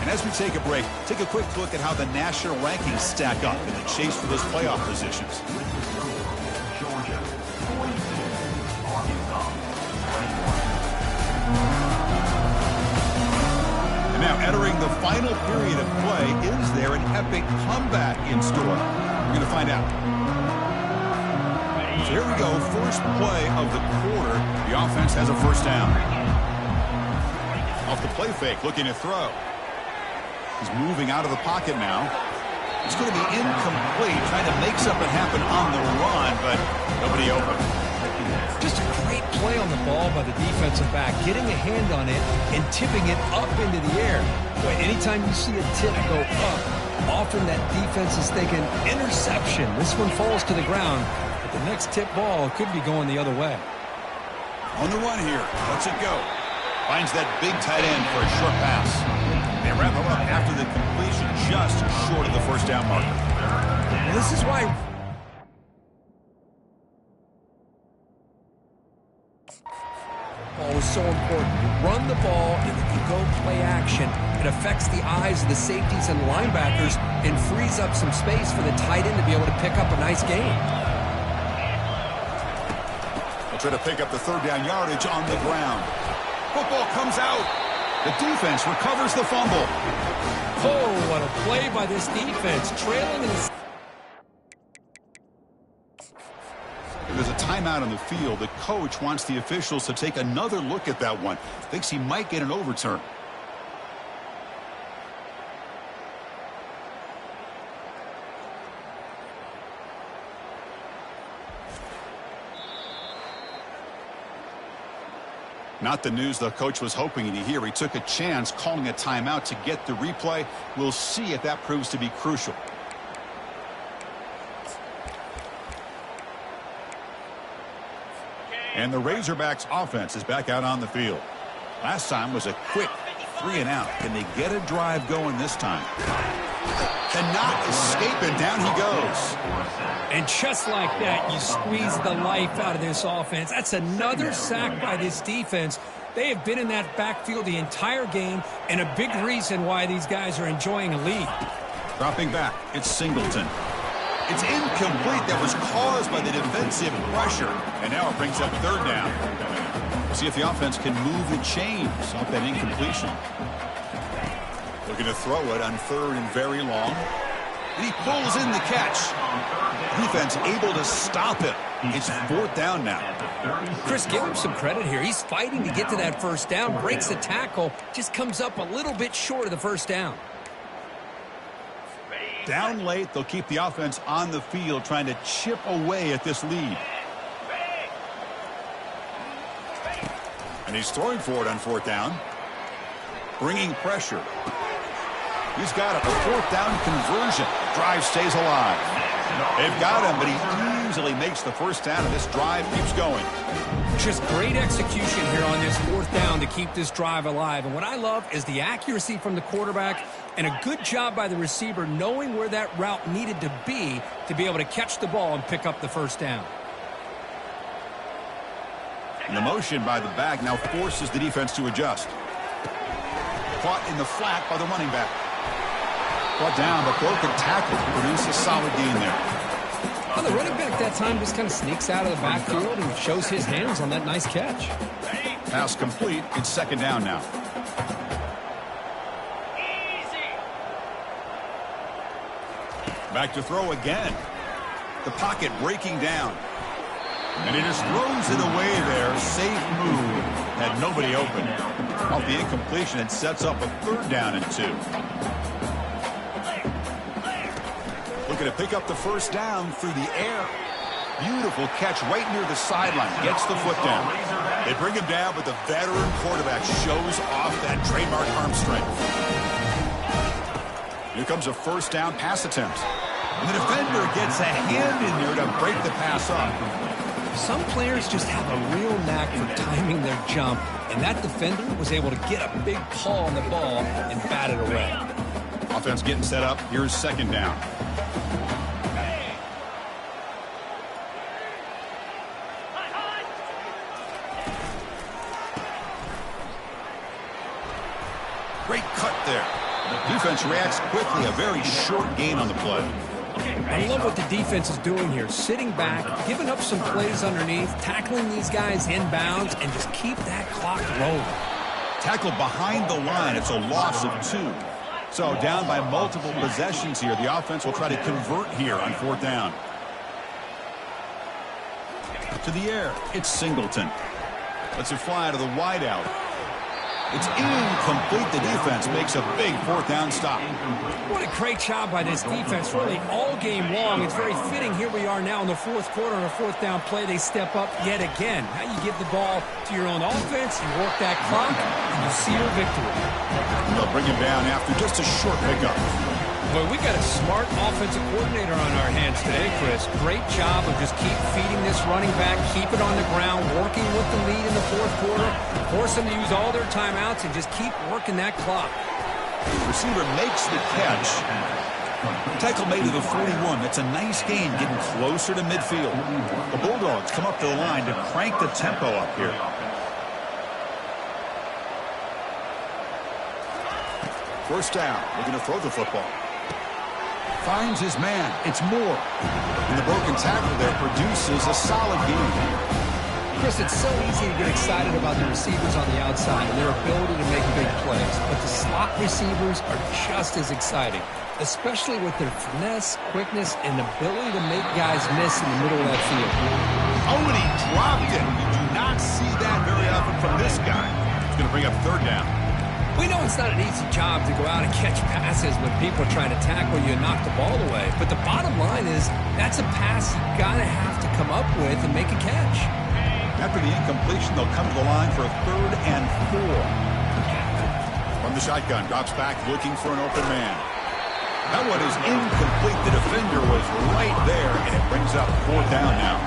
And as we take a break, take a quick look at how the national rankings stack up in the chase for those playoff positions. Georgia 42, Arkansas 21. Now, entering the final period of play, is there an epic comeback in store? We're going to find out. So here we go, first play of the quarter. The offense has a first down. Off the play fake, looking to throw. He's moving out of the pocket now. It's going to be incomplete, trying to make something happen on the run, but nobody open. Just a great play on the ball by the defensive back, getting a hand on it and tipping it up into the air. Boy, anytime you see a tip go up, often that defense is thinking interception. This one falls to the ground, but the next tip ball could be going the other way. On the run here, lets it go. Finds that big tight end for a short pass. They wrap him up after the completion, just short of the first down marker. Well, this is why ball is so important. You run the ball and then you go play action. It affects the eyes of the safeties and linebackers and frees up some space for the tight end to be able to pick up a nice gain. They'll try to pick up the third down yardage on the ground. Football comes out. The defense recovers the fumble. Oh, what a play by this defense. Trailing in the... There's a timeout on the field. The coach wants the officials to take another look at that one. Thinks he might get an overturn. Not the news the coach was hoping to hear. He took a chance calling a timeout to get the replay. We'll see if that proves to be crucial. And the Razorbacks offense is back out on the field. Last time was a quick 3-and-out. Can they get a drive going this time? Cannot escape it. Down he goes. And just like that, you squeeze the life out of this offense. That's another sack by this defense. They have been in that backfield the entire game, and a big reason why these guys are enjoying a lead. Dropping back, it's Singleton. It's incomplete. That was caused by the defensive pressure. And now it brings up third down. We'll see if the offense can move the chains off that incompletion. Looking to throw it on third and very long. And he pulls in the catch. Defense able to stop it. It's fourth down now. Chris, give him some credit here. He's fighting to get to that first down, breaks the tackle, just comes up a little bit short of the first down. Down late, they'll keep the offense on the field trying to chip away at this lead. And he's throwing for it on fourth down. Bringing pressure. He's got it. A fourth down conversion. Drive stays alive. They've got him, but he easily makes the first down, and this drive keeps going. Just great execution here on this fourth down to keep this drive alive. And what I love is the accuracy from the quarterback and a good job by the receiver knowing where that route needed to be able to catch the ball and pick up the first down. And the motion by the back now forces the defense to adjust. Caught in the flat by the running back. Brought down, but broken tackle produces a solid gain there. Well, the running back that time just kind of sneaks out of the backfield and shows his hands on that nice catch. Pass complete. It's second down now. Back to throw again. The pocket breaking down. And he just throws it away there. Safe move. Had nobody open. Off the incompletion, it sets up a third down and 2. Looking to pick up the first down through the air. Beautiful catch right near the sideline. Gets the foot down. They bring him down, but the veteran quarterback shows off that trademark arm strength. Here comes a first down pass attempt. And the defender gets a hand in there to break the pass up. Some players just have a real knack for timing their jump, and that defender was able to get a big paw on the ball and bat it away. Offense getting set up. Here's second down. Great cut there. The defense reacts quickly. A very short gain on the play. I love what the defense is doing here. Sitting back, giving up some plays underneath, tackling these guys inbounds, and just keep that clock rolling. Tackled behind the line. It's a loss of 2. So down by multiple possessions here. The offense will try to convert here on fourth down. To the air. It's Singleton. Lets it fly to the wideout. It's incomplete. The defense makes a big fourth down stop. What a great job by this defense, really all game long. It's very fitting. Here we are now in the fourth quarter on a fourth down play. They step up yet again. Now you give the ball to your own offense, you work that clock, and you see your victory. They'll bring him down after just a short pickup. Boy, we got a smart offensive coordinator on our hands today, Chris. Great job of just keep feeding this running back, keep it on the ground, working with the lead in the fourth quarter, force them to use all their timeouts, and just keep working that clock. The receiver makes the catch. Tackle made to the 41. That's a nice gain, getting closer to midfield. The Bulldogs come up to the line to crank the tempo up here. First down, looking to throw the football. Finds his man. It's Moore. And the broken tackle there produces a solid gain. Chris, it's so easy to get excited about the receivers on the outside and their ability to make big plays. But the slot receivers are just as exciting, especially with their finesse, quickness, and ability to make guys miss in the middle of that field. Oh, and he dropped it. You do not see that very often from this guy. He's going to bring up third down. We know it's not an easy job to go out and catch passes when people are trying to tackle you and knock the ball away. But the bottom line is that's a pass you got to have to come up with and make a catch. After the incompletion, they'll come to the line for a 3rd and 4. From the shotgun, drops back looking for an open man. That one is incomplete. The defender was right there, and it brings up fourth down now.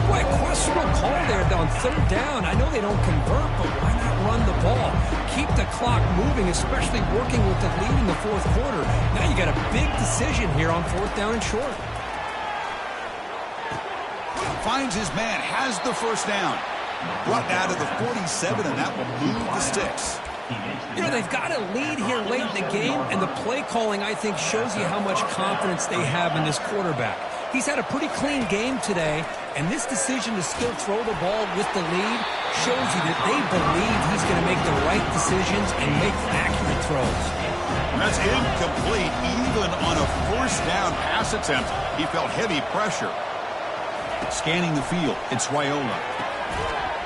Boy, questionable call there on third down. I know they don't convert, but why not run the ball? Keep the clock moving, especially working with the lead in the fourth quarter. Now you got a big decision here on fourth down and short. Finds his man, has the first down. Brought down to the 47, and that will move the sticks. You know, they've got a lead here late in the game, and the play calling, I think, shows you how much confidence they have in this quarterback. He's had a pretty clean game today, and this decision to still throw the ball with the lead shows you that they believe he's going to make the right decisions and make accurate throws. And that's incomplete. Even on a first down pass attempt, he felt heavy pressure. Scanning the field, it's Raiola.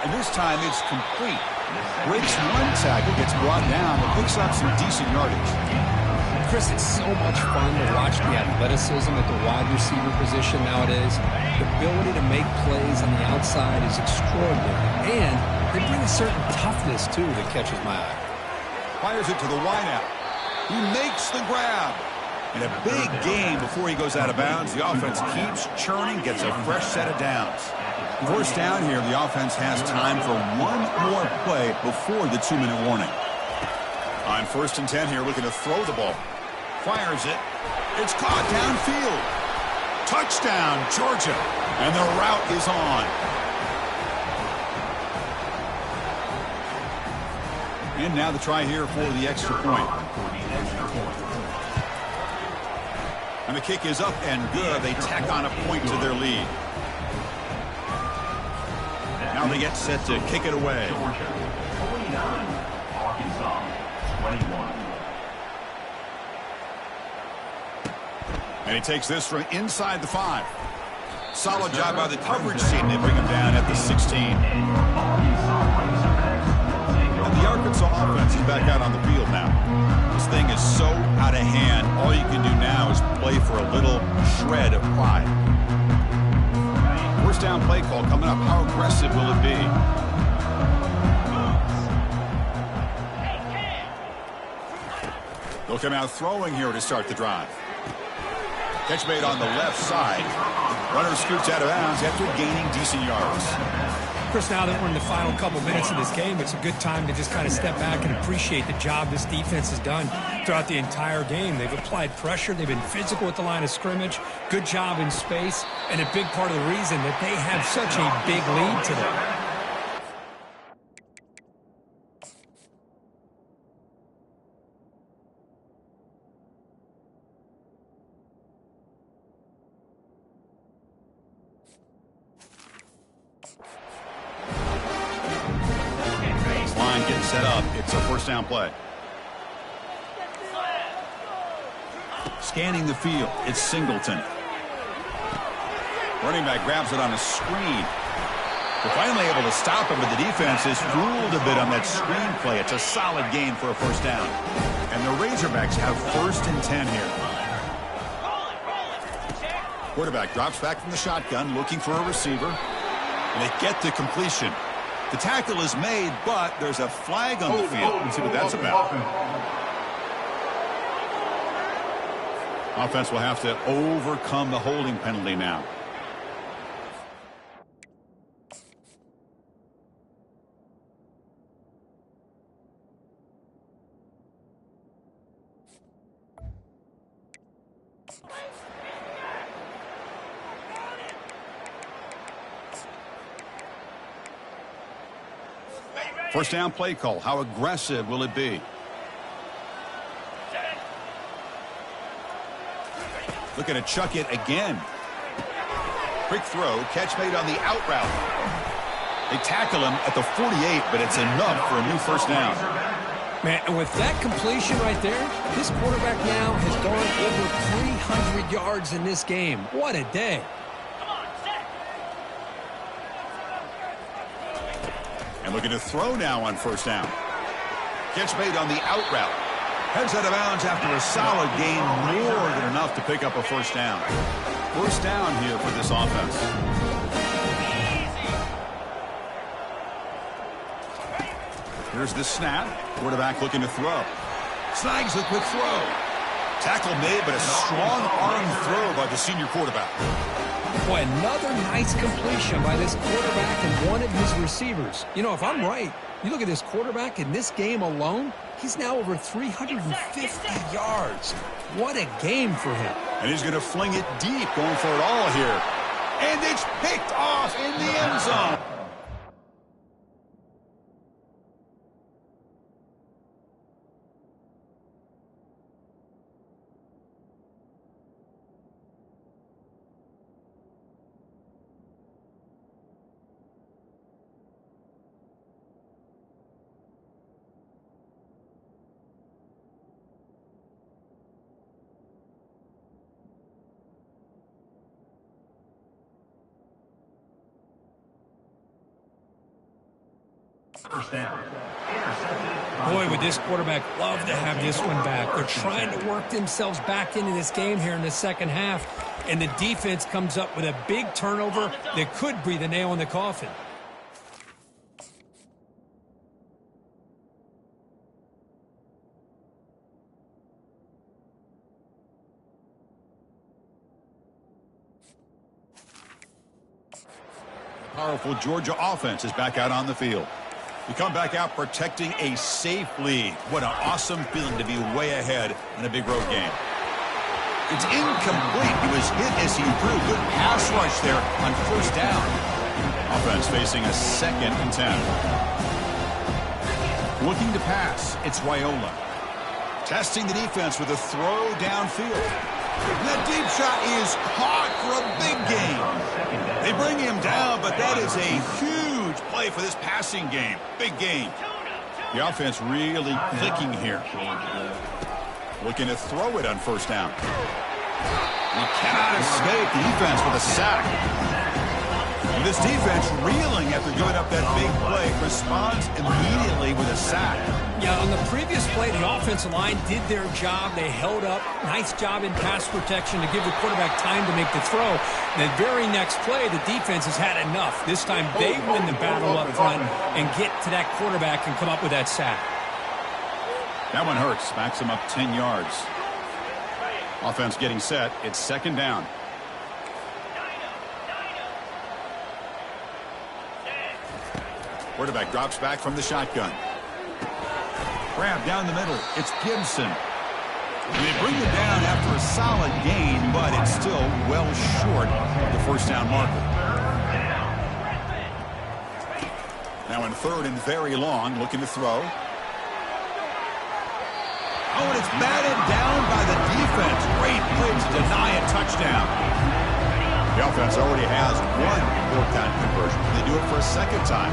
And this time it's complete. Breaks one tackle, gets brought down, but picks up some decent yardage. Chris, it's so much fun to watch the athleticism at the wide receiver position nowadays. The ability to make plays on the outside is extraordinary. And they bring a certain toughness, too, that catches my eye. Fires it to the wideout. He makes the grab. And a big game before he goes out of bounds. The offense keeps churning, gets a fresh set of downs. First down here, the offense has time for one more play before the 2-minute warning. On 1st and 10 here, looking to throw the ball. Fires it. It's caught downfield. Touchdown, Georgia. And the route is on. And now the try here for the extra point. And the kick is up and good. They tack on a point to their lead. Now they get set to kick it away. Georgia 29, Arkansas 21. And he takes this from inside the 5. Solid job by the coverage team. They bring him down at the 16. And the Arkansas offense is back out on the field now. This thing is so out of hand. All you can do now is play for a little shred of pride. First down play call coming up. How aggressive will it be? They'll come out throwing here to start the drive. Catch made on the left side. Runner scoots out of bounds after gaining decent yards. Chris, now that we're in the final couple minutes of this game, it's a good time to just kind of step back and appreciate the job this defense has done throughout the entire game. They've applied pressure. They've been physical at the line of scrimmage. Good job in space. And a big part of the reason that they have such a big lead today. Set up. It's a first down play. Scanning the field. It's Singleton. Running back grabs it on a screen. They're finally able to stop him, but the defense is fooled a bit on that screen play. It's a solid gain for a first down. And the Razorbacks have 1st and 10 here. Quarterback drops back from the shotgun, looking for a receiver. And they get the completion. The tackle is made, but there's a flag on the field. Let's see what that's about. Offense will have to overcome the holding penalty now. First down play call. How aggressive will it be? Looking to chuck it again. Quick throw. Catch made on the out route. They tackle him at the 48, but it's enough for a new first down. Man, and with that completion right there, this quarterback now has gone over 300 yards in this game. What a day. And looking to throw now on first down. Catch made on the out route. Heads out of bounds after a solid gain, more than enough to pick up a first down. First down here for this offense. Here's the snap. Quarterback looking to throw. Snags the quick throw. Tackle made, but a strong arm throw by the senior quarterback. Boy, another nice completion by this quarterback and one of his receivers. You know, if I'm right, you look at this quarterback in this game alone, he's now over 350 yards. What a game for him. And he's going to fling it deep, going for it all here. And it's picked off in the end zone. First down. Boy, would this quarterback love to have this one back. They're trying to work themselves back into this game here in the second half, and the defense comes up with a big turnover that could breathe a nail in the coffin. Powerful Georgia offense is back out on the field. We come back out protecting a safe lead. What an awesome feeling to be way ahead in a big road game. It's incomplete. He was hit as he threw. Good pass rush there on first down. Offense facing a 2nd and 10. Looking to pass. It's Wyola. Testing the defense with a throw downfield. And that deep shot is caught for a big gain. They bring him down, but that is a huge play for this passing game. Big gain. The offense really clicking here. Looking to throw it on first down. He cannot escape the defense with a sack. And this defense reeling after giving up that big play, responds immediately with a sack. Yeah, on the previous play, the offensive line did their job. They held up. Nice job in pass protection to give the quarterback time to make the throw. The very next play, the defense has had enough. This time they win the battle up front and get to that quarterback and come up with that sack. That one hurts. Backs him up 10 yards. Offense getting set. It's 2nd down. Quarterback drops back from the shotgun. Grab down the middle. It's Gibson. And they bring it down after a solid gain, but it's still well short of the first down marker. Now in 3rd and very long, looking to throw. Oh, and it's batted down by the defense. Great play to deny a touchdown. The offense already has 1 4th down conversion. They do it for a 2nd time.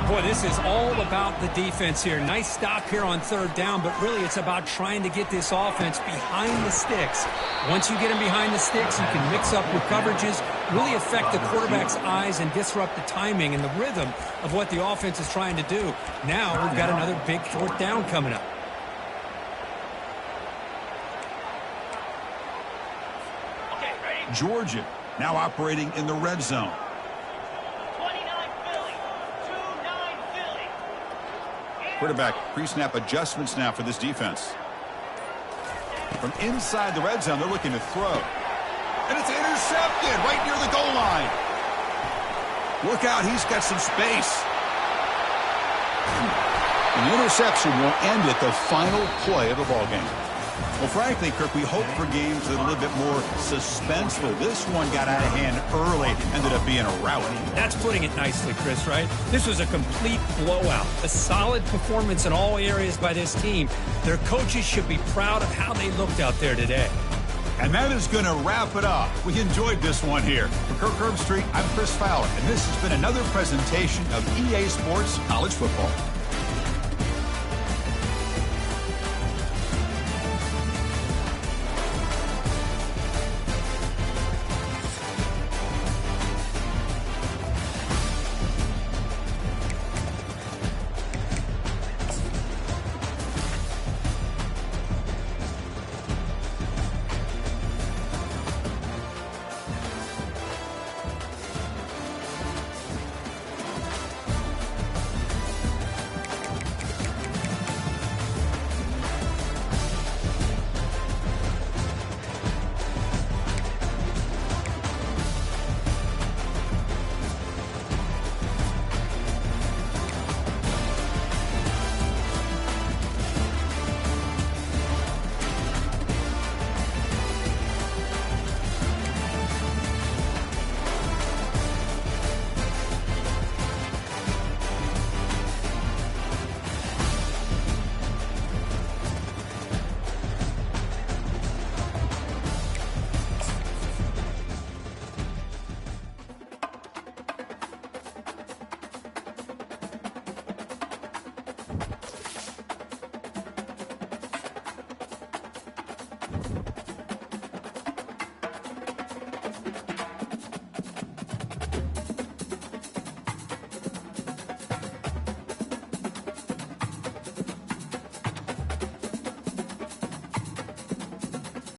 Boy, this is all about the defense here. Nice stop here on 3rd down, but really it's about trying to get this offense behind the sticks. Once you get them behind the sticks, you can mix up your coverages, really affect the quarterback's eyes and disrupt the timing and the rhythm of what the offense is trying to do. Now we've got another big 4th down coming up. Georgia now operating in the red zone. Quarterback pre-snap adjustments now for this defense. From inside the red zone, they're looking to throw. And it's intercepted right near the goal line. Look out, he's got some space. And the interception will end at the final play of the ballgame. Well, frankly, Kirk, we hope for games that are a little bit more suspenseful. This one got out of hand early, ended up being a rout. That's putting it nicely, Chris, right? This was a complete blowout. A solid performance in all areas by this team. Their coaches should be proud of how they looked out there today. And that is going to wrap it up. We enjoyed this one here. For Kirk Herbstreit, I'm Chris Fowler, and this has been another presentation of EA Sports College Football.